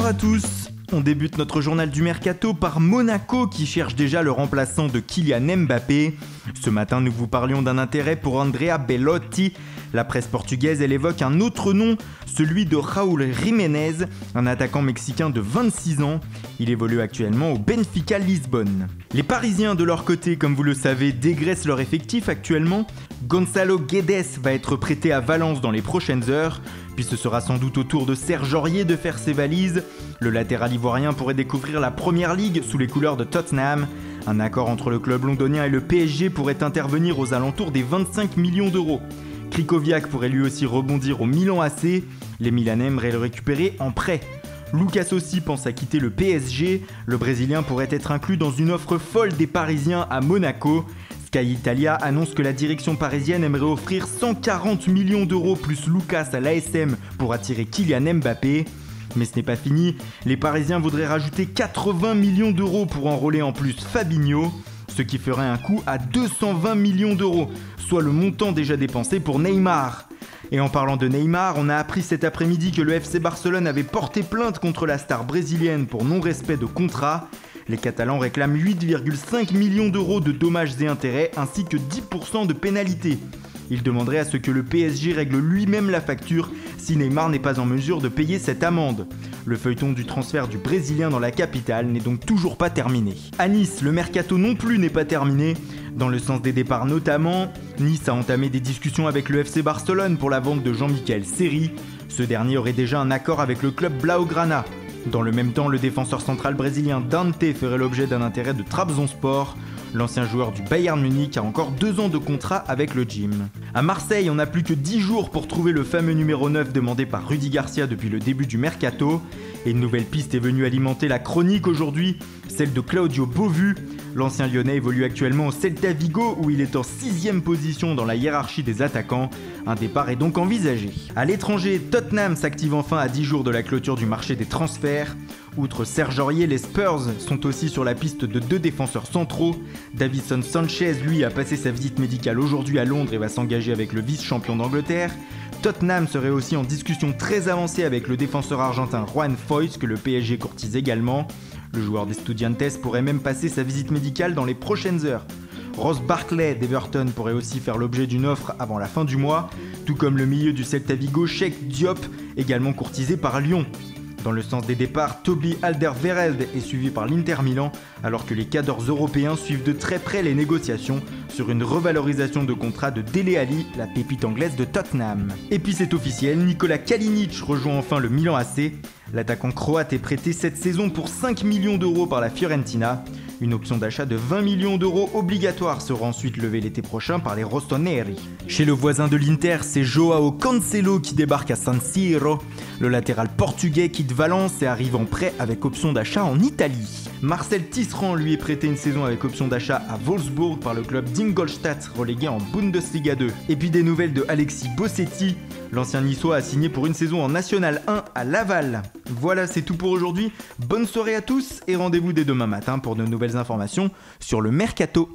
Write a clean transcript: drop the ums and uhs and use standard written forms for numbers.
à tous. On débute notre journal du Mercato par Monaco qui cherche déjà le remplaçant de Kylian Mbappé. Ce matin, nous vous parlions d'un intérêt pour Andrea Belotti. La presse portugaise, elle évoque un autre nom, celui de Raúl Jiménez, un attaquant mexicain de 26 ans. Il évolue actuellement au Benfica Lisbonne. Les Parisiens, de leur côté, comme vous le savez, dégraissent leur effectif actuellement. Gonzalo Guedes va être prêté à Valence dans les prochaines heures. Puis ce sera sans doute au tour de Serge Aurier de faire ses valises. Le latéral ivoirien pourrait découvrir la Première Ligue sous les couleurs de Tottenham. Un accord entre le club londonien et le PSG pourrait intervenir aux alentours des 25 millions d'euros. Krikoviak pourrait lui aussi rebondir au Milan AC. Les Milanais aimeraient le récupérer en prêt. Lucas aussi pense à quitter le PSG. Le Brésilien pourrait être inclus dans une offre folle des Parisiens à Monaco. Sky Italia annonce que la direction parisienne aimerait offrir 140 millions d'euros plus Lucas à l'ASM pour attirer Kylian Mbappé. Mais ce n'est pas fini, les Parisiens voudraient rajouter 80 millions d'euros pour enrôler en plus Fabinho, ce qui ferait un coût à 220 millions d'euros, soit le montant déjà dépensé pour Neymar. Et en parlant de Neymar, on a appris cet après-midi que le FC Barcelone avait porté plainte contre la star brésilienne pour non-respect de contrat. Les Catalans réclament 8,5 millions d'euros de dommages et intérêts ainsi que 10% de pénalité. Ils demanderaient à ce que le PSG règle lui-même la facture si Neymar n'est pas en mesure de payer cette amende. Le feuilleton du transfert du Brésilien dans la capitale n'est donc toujours pas terminé. À Nice, le mercato non plus n'est pas terminé. Dans le sens des départs notamment, Nice a entamé des discussions avec le FC Barcelone pour la vente de Jean-Michel Seri. Ce dernier aurait déjà un accord avec le club Blaugrana. Dans le même temps, le défenseur central brésilien Dante ferait l'objet d'un intérêt de Trabzonspor. L'ancien joueur du Bayern Munich a encore 2 ans de contrat avec le gym. À Marseille, on n'a plus que 10 jours pour trouver le fameux numéro 9 demandé par Rudy Garcia depuis le début du mercato. Et une nouvelle piste est venue alimenter la chronique aujourd'hui, celle de Claudio Beauvu. L'ancien Lyonnais évolue actuellement au Celta Vigo où il est en 6ème position dans la hiérarchie des attaquants. Un départ est donc envisagé. À l'étranger, Tottenham s'active enfin à 10 jours de la clôture du marché des transferts. Outre Serge Aurier, les Spurs sont aussi sur la piste de 2 défenseurs centraux. Davinson Sanchez, lui, a passé sa visite médicale aujourd'hui à Londres et va s'engager avec le vice-champion d'Angleterre. Tottenham serait aussi en discussion très avancée avec le défenseur argentin Juan Foyth que le PSG courtise également. Le joueur d'Estudiantes pourrait même passer sa visite médicale dans les prochaines heures. Ross Barkley d'Everton pourrait aussi faire l'objet d'une offre avant la fin du mois, tout comme le milieu du Celta Vigo, Cheikh Diop, également courtisé par Lyon. Dans le sens des départs, Toby Alderweireld est suivi par l'Inter Milan, alors que les cadres européens suivent de très près les négociations sur une revalorisation de contrat de Dele Alli, la pépite anglaise de Tottenham. Et puis c'est officiel, Nikola Kalinic rejoint enfin le Milan AC. L'attaquant croate est prêté cette saison pour 5 millions d'euros par la Fiorentina. Une option d'achat de 20 millions d'euros obligatoire sera ensuite levée l'été prochain par les rossoneri. Chez le voisin de l'Inter, c'est Joao Cancelo qui débarque à San Siro. Le latéral portugais quitte Valence et arrive en prêt avec option d'achat en Italie. Marcel Tisserand lui est prêté une saison avec option d'achat à Wolfsburg par le club d'Ingolstadt relégué en Bundesliga 2. Et puis des nouvelles de Alexis Bossetti. L'ancien niçois a signé pour une saison en National 1 à Laval. Voilà, c'est tout pour aujourd'hui. Bonne soirée à tous et rendez-vous dès demain matin pour de nouvelles informations sur le Mercato.